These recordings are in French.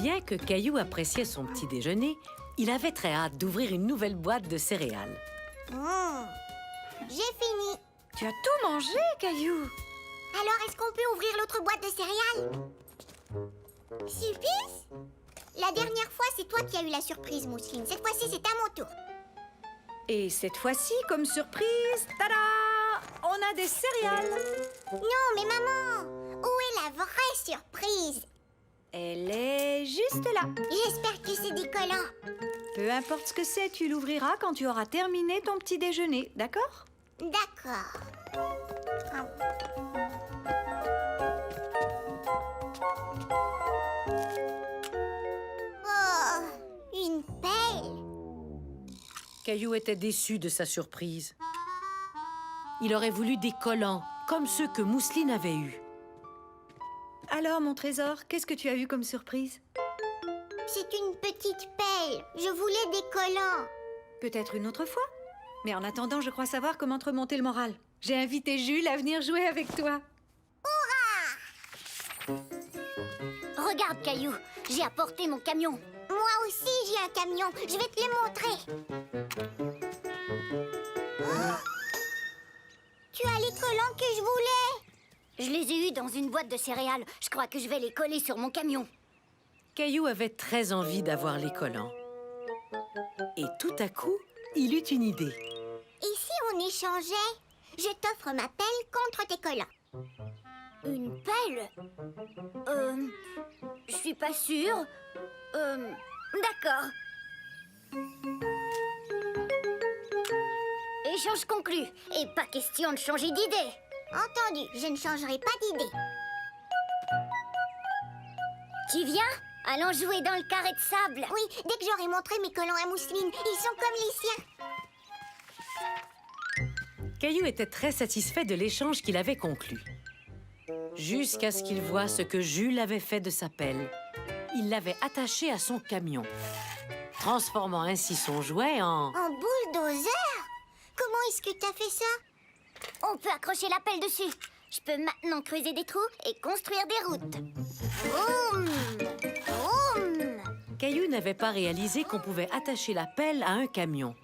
Bien que Caillou appréciait son petit déjeuner, il avait très hâte d'ouvrir une nouvelle boîte de céréales. J'ai fini. Tu as tout mangé, Caillou. Alors, est-ce qu'on peut ouvrir l'autre boîte de céréales? Sulpice? La dernière fois, c'est toi qui as eu la surprise, Mousseline. Cette fois-ci, c'est à mon tour. Et cette fois-ci, comme surprise, tada! On a des céréales. Non, mais maman, où est la vraie surprise? Elle est juste là. J'espère que c'est des collants. Peu importe ce que c'est, tu l'ouvriras quand tu auras terminé ton petit déjeuner, d'accord? D'accord. Oh, une pelle. Caillou était déçu de sa surprise. Il aurait voulu des collants, comme ceux que Mousseline avait eus. Alors, mon trésor, qu'est-ce que tu as eu comme surprise? C'est une petite pelle. Je voulais des collants. Peut-être une autre fois. Mais en attendant, je crois savoir comment te remonter le moral. J'ai invité Jules à venir jouer avec toi. Regarde, Caillou, j'ai apporté mon camion. Moi aussi, j'ai un camion. Je vais te le montrer. Oh, tu as les collants que je voulais. Je les ai eus dans une boîte de céréales. Je crois que je vais les coller sur mon camion. Caillou avait très envie d'avoir les collants. Et tout à coup, il eut une idée. Et si on échangeait? Je t'offre ma pelle contre tes collants. Une pelle? Je suis pas sûre. D'accord. Échange conclu. Et pas question de changer d'idée. Entendu, je ne changerai pas d'idée. Tu viens? Allons jouer dans le carré de sable. Oui, dès que j'aurai montré mes collants à Mousseline, ils sont comme les siens. Caillou était très satisfait de l'échange qu'il avait conclu. Jusqu'à ce qu'il voie ce que Jules avait fait de sa pelle. Il l'avait attachée à son camion, transformant ainsi son jouet en... En bulldozer? Comment est-ce que t'as fait ça? On peut accrocher la pelle dessus. Je peux maintenant creuser des trous et construire des routes. Vroom! Vroom! Caillou n'avait pas réalisé qu'on pouvait attacher la pelle à un camion,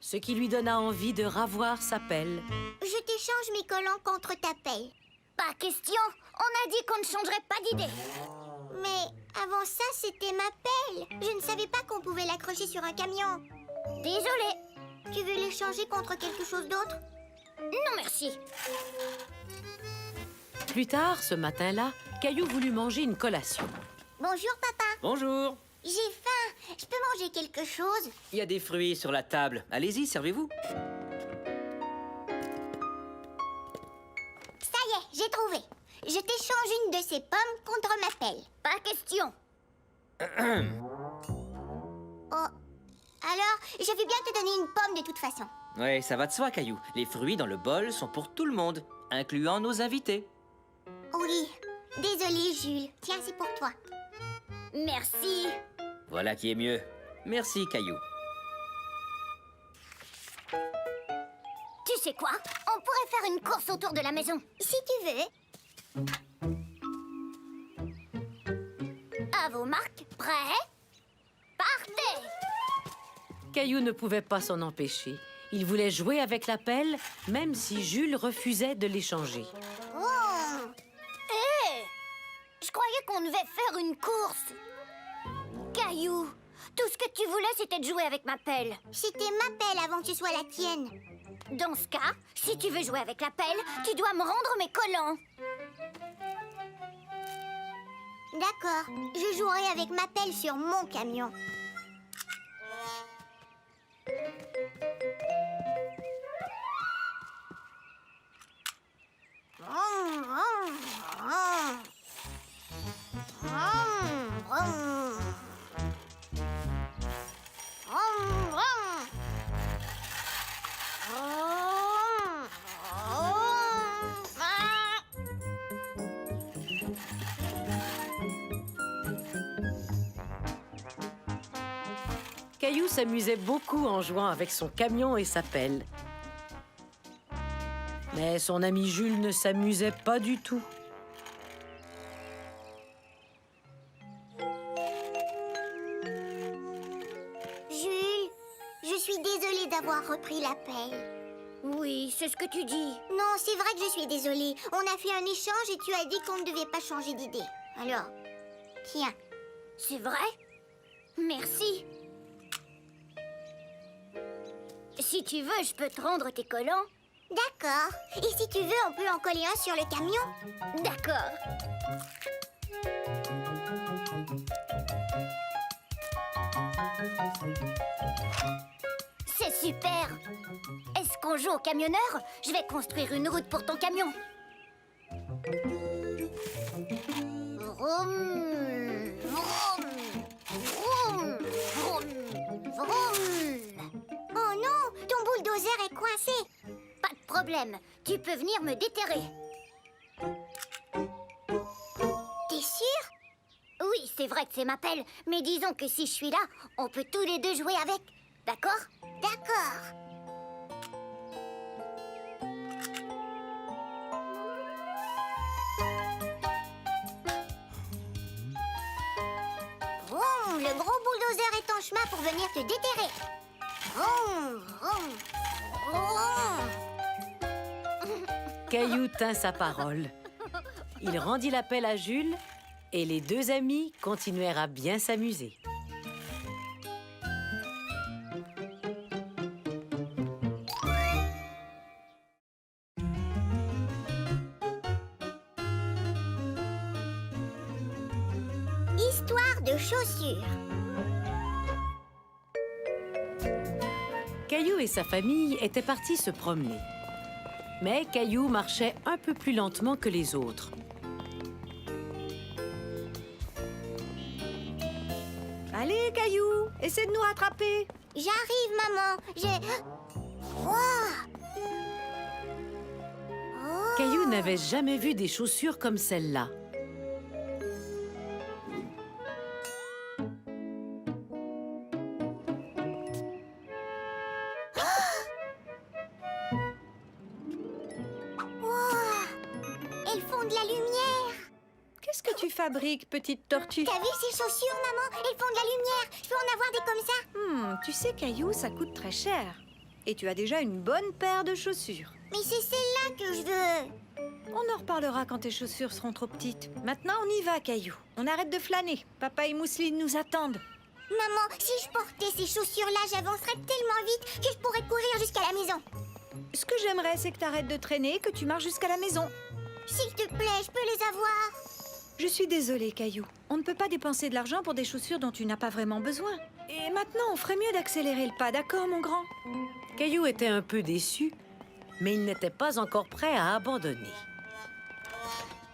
ce qui lui donna envie de ravoir sa pelle. Je t'échange mes collants contre ta pelle. Pas question. On a dit qu'on ne changerait pas d'idée. Mais avant ça, c'était ma pelle. Je ne savais pas qu'on pouvait l'accrocher sur un camion. Désolée. Tu veux l'échanger contre quelque chose d'autre? Non, merci. Plus tard, ce matin-là, Caillou voulut manger une collation. Bonjour, papa. Bonjour. J'ai faim. Je peux manger quelque chose? Il y a des fruits sur la table. Allez-y, servez-vous. Ça y est, j'ai trouvé. Je t'échange une de ces pommes contre ma pelle. Pas question. Oh. Alors, je vais bien te donner une pomme de toute façon. Ouais, ça va de soi, Caillou. Les fruits dans le bol sont pour tout le monde, incluant nos invités. Oui. Désolée, Jules. Tiens, c'est pour toi. Merci. Voilà qui est mieux. Merci, Caillou. Tu sais quoi? On pourrait faire une course autour de la maison. Si tu veux. À vos marques, prêts? Partez! Caillou ne pouvait pas s'en empêcher. Il voulait jouer avec la pelle, même si Jules refusait de l'échanger. Oh. Hé! Je croyais qu'on devait faire une course. Caillou, tout ce que tu voulais, c'était de jouer avec ma pelle. C'était ma pelle avant que ce soit la tienne. Dans ce cas, si tu veux jouer avec la pelle, tu dois me rendre mes collants. D'accord. Je jouerai avec ma pelle sur mon camion. Caillou s'amusait beaucoup en jouant avec son camion et sa pelle. Mais son ami Jules ne s'amusait pas du tout. d'avoir repris l'appel. Oui, c'est ce que tu dis. Non, c'est vrai que je suis désolée. On a fait un échange et tu as dit qu'on ne devait pas changer d'idée. Alors, tiens. C'est vrai? Merci. Si tu veux, je peux te rendre tes collants. D'accord. Et si tu veux, on peut en coller un sur le camion. D'accord. C'est super. Est-ce qu'on joue au camionneur? Je vais construire une route pour ton camion. Vroom, vroom, vroom, vroom, vroom. Oh non, ton bulldozer est coincé. Pas de problème, tu peux venir me déterrer. T'es sûr? Oui, c'est vrai que c'est ma pelle, mais disons que si je suis là, on peut tous les deux jouer avec. D'accord? D'accord. Vroom, le gros bulldozer est en chemin pour venir te déterrer. Vroom, vroom, vroom. Caillou tint sa parole. Il rendit l'appel à Jules et les deux amis continuèrent à bien s'amuser. Histoire de chaussures. Caillou et sa famille étaient partis se promener. Mais Caillou marchait un peu plus lentement que les autres. Allez, Caillou, essaie de nous rattraper. J'arrive, maman. J'ai... Wow. Oh. Caillou n'avait jamais vu des chaussures comme celles-là. Elles font de la lumière. Qu'est-ce que tu fabriques, petite tortue? T'as vu ces chaussures, maman? Elles font de la lumière. Je peux en avoir des comme ça? Tu sais, Caillou, ça coûte très cher. Et tu as déjà une bonne paire de chaussures. Mais c'est celle-là que je veux. On en reparlera quand tes chaussures seront trop petites. Maintenant, on y va, Caillou. On arrête de flâner. Papa et Mousseline nous attendent. Maman, si je portais ces chaussures-là, j'avancerais tellement vite que je pourrais courir jusqu'à la maison. Ce que j'aimerais, c'est que tu arrêtes de traîner et que tu marches jusqu'à la maison. S'il te plaît, je peux les avoir? Je suis désolée, Caillou. On ne peut pas dépenser de l'argent pour des chaussures dont tu n'as pas vraiment besoin. Et maintenant, on ferait mieux d'accélérer le pas, d'accord, mon grand? Caillou était un peu déçu, mais il n'était pas encore prêt à abandonner.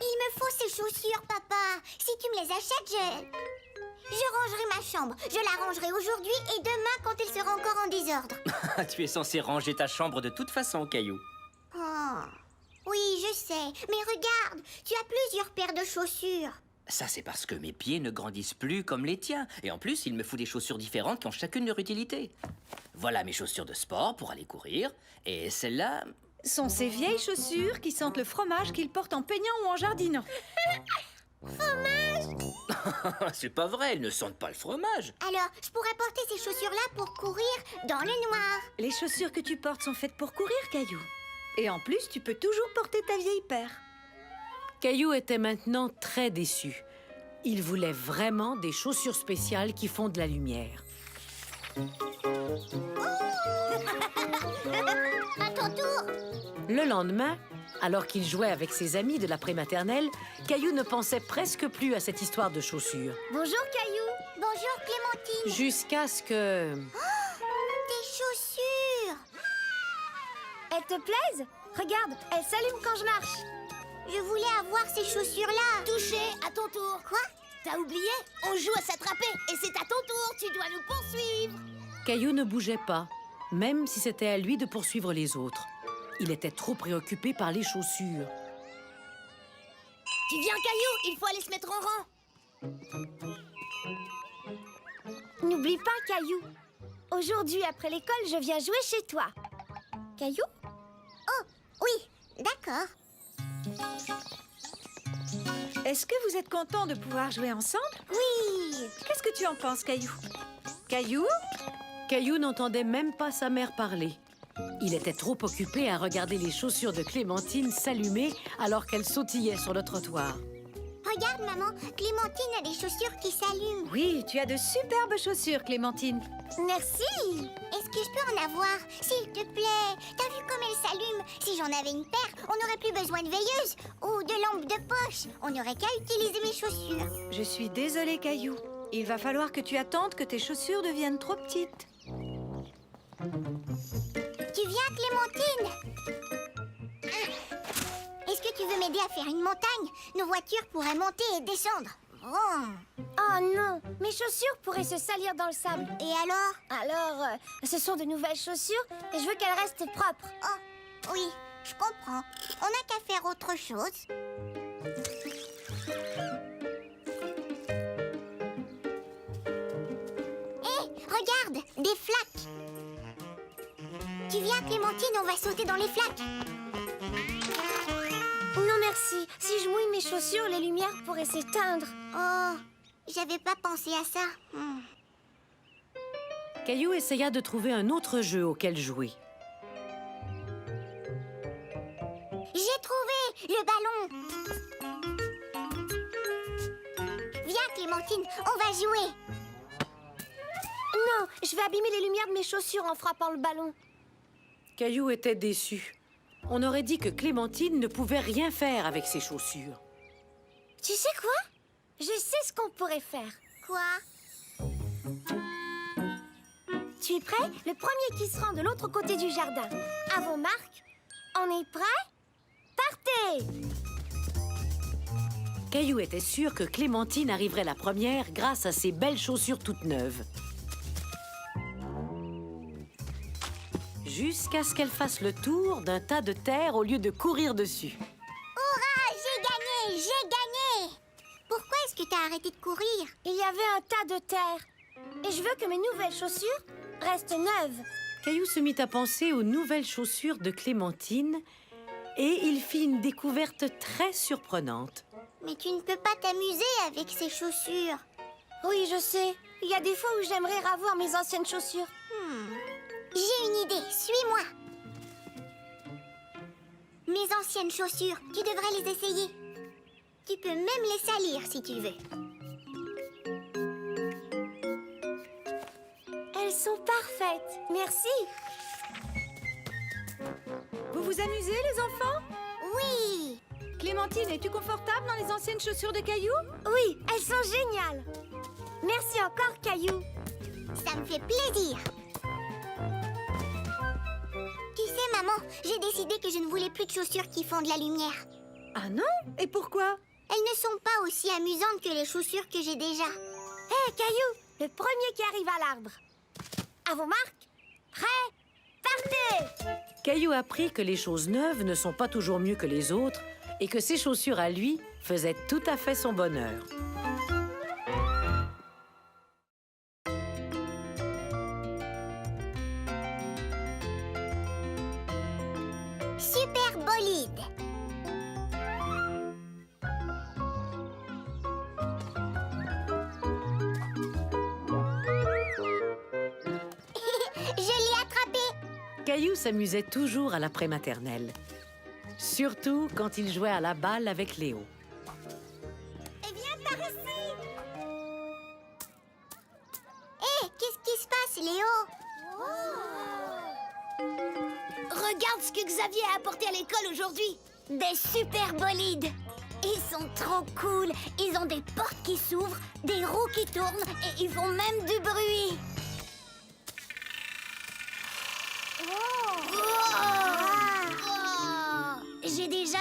Il me faut ces chaussures, papa. Si tu me les achètes, je rangerai ma chambre. Je la rangerai aujourd'hui et demain quand elle sera encore en désordre. Tu es censé ranger ta chambre de toute façon, Caillou. Oh. Oui, je sais. Mais regarde, tu as plusieurs paires de chaussures. Ça, c'est parce que mes pieds ne grandissent plus comme les tiens. Et en plus, il me faut des chaussures différentes qui ont chacune leur utilité. Voilà mes chaussures de sport pour aller courir. Et celles-là... Sont ces vieilles chaussures qui sentent le fromage qu'ils portent en peignant ou en jardinant. C'est pas vrai, elles ne sentent pas le fromage. Alors, je pourrais porter ces chaussures-là pour courir dans le noir. Les chaussures que tu portes sont faites pour courir, Caillou. Et en plus, tu peux toujours porter ta vieille paire. Caillou était maintenant très déçu. Il voulait vraiment des chaussures spéciales qui font de la lumière. À ton tour. Le lendemain, alors qu'il jouait avec ses amis de la prématernelle, Caillou ne pensait presque plus à cette histoire de chaussures. Bonjour, Caillou. Bonjour, Clémentine. Jusqu'à ce que... Des chaussures. Elles te plaisent? Regarde, elles s'allument quand je marche. Je voulais avoir ces chaussures-là. Touché, à ton tour. Quoi? T'as oublié? On joue à s'attraper et c'est à ton tour. Tu dois nous poursuivre. Caillou ne bougeait pas, même si c'était à lui de poursuivre les autres. Il était trop préoccupé par les chaussures. Tu viens, Caillou? Il faut aller se mettre en rang. N'oublie pas, Caillou. Aujourd'hui, après l'école, je viens jouer chez toi. Caillou? Oh, oui, d'accord. Est-ce que vous êtes content de pouvoir jouer ensemble? Oui. Qu'est-ce que tu en penses, Caillou? Caillou? Caillou n'entendait même pas sa mère parler. Il était trop occupé à regarder les chaussures de Clémentine s'allumer alors qu'elle sautillait sur le trottoir. Regarde, maman, Clémentine a des chaussures qui s'allument. Oui, tu as de superbes chaussures, Clémentine. Merci. Est-ce que je peux en avoir, s'il te plaît? T'as vu comme elles s'allument? Si j'en avais une paire, on n'aurait plus besoin de veilleuse ou de lampe de poche. On n'aurait qu'à utiliser mes chaussures. Je suis désolée, Caillou. Il va falloir que tu attendes que tes chaussures deviennent trop petites. Tu viens, Clémentine? Est-ce que tu veux m'aider à faire une montagne? Nos voitures pourraient monter et descendre. Oh non, mes chaussures pourraient se salir dans le sable. Et alors? Alors, ce sont de nouvelles chaussures et je veux qu'elles restent propres. Oh, oui, je comprends. On n'a qu'à faire autre chose. Hé, regarde, des flaques. Tu viens, Clémentine, on va sauter dans les flaques. Non merci, si je mouille mes chaussures, les lumières pourraient s'éteindre. Oh, j'avais pas pensé à ça. Caillou essaya de trouver un autre jeu auquel jouer. J'ai trouvé le ballon. Viens, Clémentine, on va jouer. Non, je vais abîmer les lumières de mes chaussures en frappant le ballon. Caillou était déçu. On aurait dit que Clémentine ne pouvait rien faire avec ses chaussures. Tu sais quoi? Je sais ce qu'on pourrait faire. Quoi? Tu es prêt? Le premier qui se rend de l'autre côté du jardin. À vos marques, on est prêt? Partez! Caillou était sûr que Clémentine arriverait la première grâce à ses belles chaussures toutes neuves. Jusqu'à ce qu'elle fasse le tour d'un tas de terre au lieu de courir dessus. Hurrah, j'ai gagné, j'ai gagné! Pourquoi est-ce que t'as arrêté de courir? Il y avait un tas de terre. Et je veux que mes nouvelles chaussures restent neuves. Caillou se mit à penser aux nouvelles chaussures de Clémentine et il fit une découverte très surprenante. Mais tu ne peux pas t'amuser avec ces chaussures. Oui, je sais. Il y a des fois où j'aimerais revoir mes anciennes chaussures. J'ai une idée, suis-moi. Mes anciennes chaussures, tu devrais les essayer. Tu peux même les salir si tu veux. Elles sont parfaites. Merci. Vous vous amusez, les enfants? Oui! Clémentine, es-tu confortable dans les anciennes chaussures de Caillou? Oui, elles sont géniales. Merci encore, Caillou. Ça me fait plaisir. Tu sais, maman, j'ai décidé que je ne voulais plus de chaussures qui font de la lumière. Ah non? Et pourquoi? Elles ne sont pas aussi amusantes que les chaussures que j'ai déjà. Hé, Caillou, le premier qui arrive à l'arbre. À vos marques, prêt, partez! Caillou apprit que les choses neuves ne sont pas toujours mieux que les autres et que ses chaussures à lui faisaient tout à fait son bonheur. Super bolide. Je l'ai attrapé. Caillou s'amusait toujours à l'après-maternelle. Surtout quand il jouait à la balle avec Léo. Viens par ici. Hé, qu'est-ce qui se passe, Léo? Regarde ce que Xavier a apporté à l'école aujourd'hui. Des super bolides. Ils sont trop cool. Ils ont des portes qui s'ouvrent, des roues qui tournent et ils font même du bruit. J'ai déjà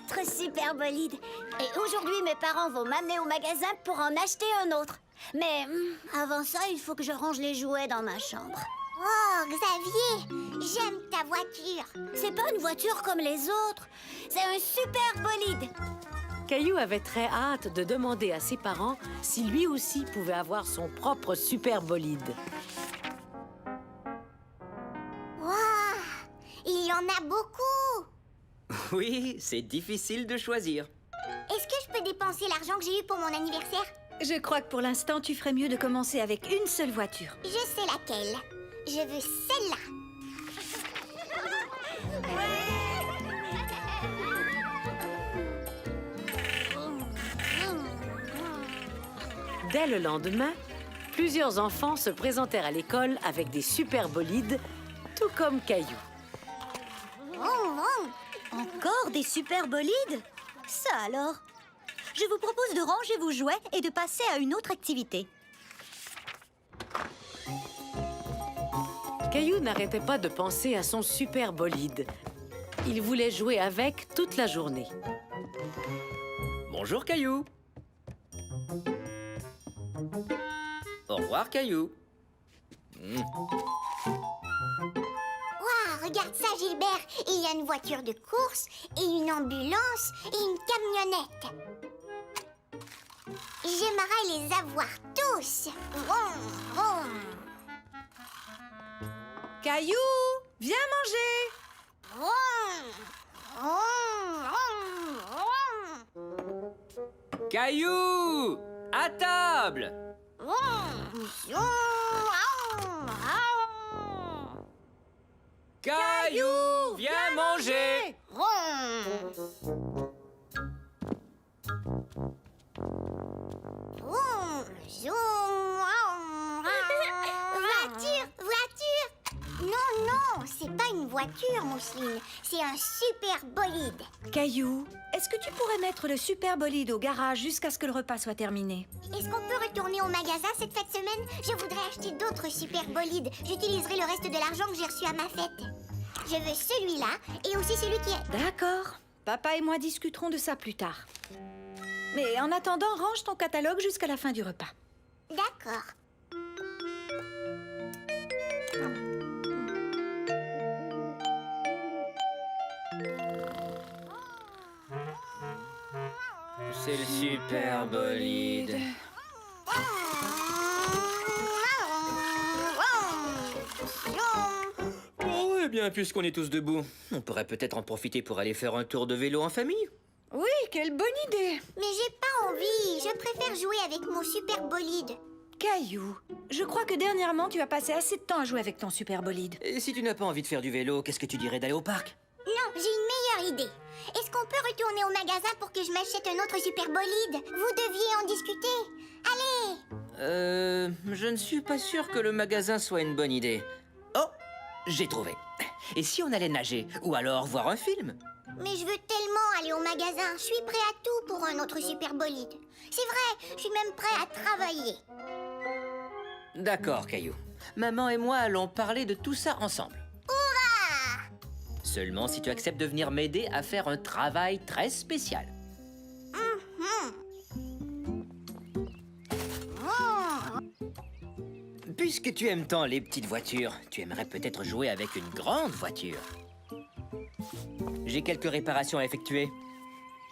4 super bolides. Et aujourd'hui, mes parents vont m'amener au magasin pour en acheter un autre. Mais avant ça, il faut que je range les jouets dans ma chambre. Oh, Xavier, j'aime ta voiture. C'est pas une voiture comme les autres. C'est un super bolide. Caillou avait très hâte de demander à ses parents si lui aussi pouvait avoir son propre super bolide. Waouh, il y en a beaucoup. Oui, c'est difficile de choisir. Est-ce que je peux dépenser l'argent que j'ai eu pour mon anniversaire? Je crois que pour l'instant, tu ferais mieux de commencer avec une seule voiture. Je sais laquelle. Je veux celle-là. Dès le lendemain, plusieurs enfants se présentèrent à l'école avec des super bolides, tout comme Caillou. Encore des super bolides? Ça alors? Je vous propose de ranger vos jouets et de passer à une autre activité. Caillou n'arrêtait pas de penser à son super bolide. Il voulait jouer avec toute la journée. Bonjour, Caillou. Au revoir, Caillou. Waouh, regarde ça, Gilbert. Il y a une voiture de course, et une ambulance, et une camionnette. J'aimerais les avoir tous. Vroom, vroom. Caillou, viens manger. Vroom, vroom, vroom, vroom. Caillou! À table! Vroom, vroom, vroom. Caillou! Viens manger! Voiture, voiture! Non, non, c'est pas une voiture, Mousseline. C'est un super bolide. Caillou, est-ce que tu pourrais mettre le super bolide au garage jusqu'à ce que le repas soit terminé? Est-ce qu'on peut retourner au magasin cette fête semaine? Je voudrais acheter d'autres super bolides. J'utiliserai le reste de l'argent que j'ai reçu à ma fête. Je veux celui-là et aussi celui qui est... D'accord. Papa et moi discuterons de ça plus tard. Mais en attendant, range ton catalogue jusqu'à la fin du repas. D'accord. C'est le super bolide. Oh, eh bien, puisqu'on est tous debout, on pourrait peut-être en profiter pour aller faire un tour de vélo en famille. Oui, quelle bonne idée! Mais j'ai pas envie. Je préfère jouer avec mon super bolide. Caillou, je crois que dernièrement, tu as passé assez de temps à jouer avec ton super bolide. Et si tu n'as pas envie de faire du vélo, qu'est-ce que tu dirais d'aller au parc? Non, j'ai une meilleure idée. Est-ce qu'on peut retourner au magasin pour que je m'achète un autre super bolide? Vous deviez en discuter. Allez! Je ne suis pas sûr que le magasin soit une bonne idée. Oh, j'ai trouvé. Et si on allait nager? Ou alors voir un film? Mais je veux tellement aller au magasin. Je suis prêt à tout pour un autre super bolide. C'est vrai, je suis même prêt à travailler. D'accord, Caillou. Maman et moi allons parler de tout ça ensemble. Hurrah! Seulement si tu acceptes de venir m'aider à faire un travail très spécial. Puisque tu aimes tant les petites voitures, tu aimerais peut-être jouer avec une grande voiture. J'ai quelques réparations à effectuer.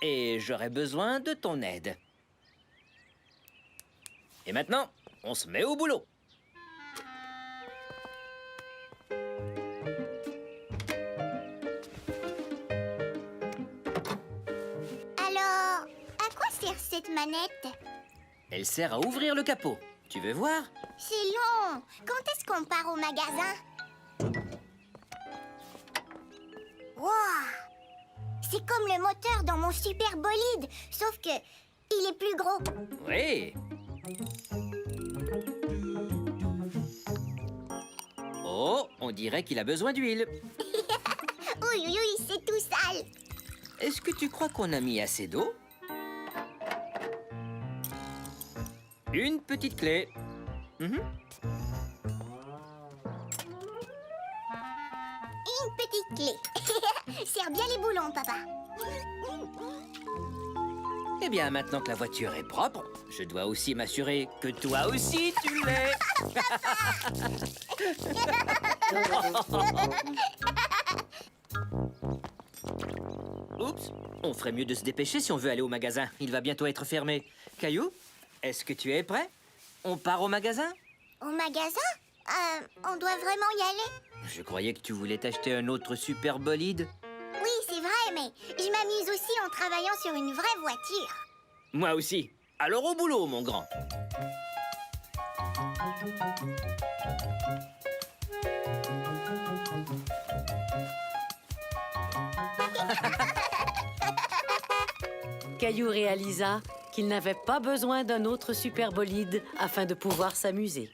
Et j'aurais besoin de ton aide. Et maintenant, on se met au boulot. Alors, à quoi sert cette manette? Elle sert à ouvrir le capot. Tu veux voir? C'est long. Quand est-ce qu'on part au magasin? Wow! C'est comme le moteur dans mon super bolide, sauf que il est plus gros. Oui. Oh, on dirait qu'il a besoin d'huile. Oui, oui, oui, c'est tout sale. Est-ce que tu crois qu'on a mis assez d'eau? Une petite clé. Mhm. Une petite clé. Serre bien les boulons, papa. Eh bien, maintenant que la voiture est propre, je dois aussi m'assurer que toi aussi tu l'es. Oups, on ferait mieux de se dépêcher si on veut aller au magasin. Il va bientôt être fermé. Caillou, est-ce que tu es prêt? On part au magasin? Au magasin? On doit vraiment y aller? Je croyais que tu voulais t'acheter un autre super bolide. Oui, c'est vrai, mais je m'amuse aussi en travaillant sur une vraie voiture. Moi aussi. Alors au boulot, mon grand. Caillou réalisa qu'il n'avait pas besoin d'un autre super bolide afin de pouvoir s'amuser.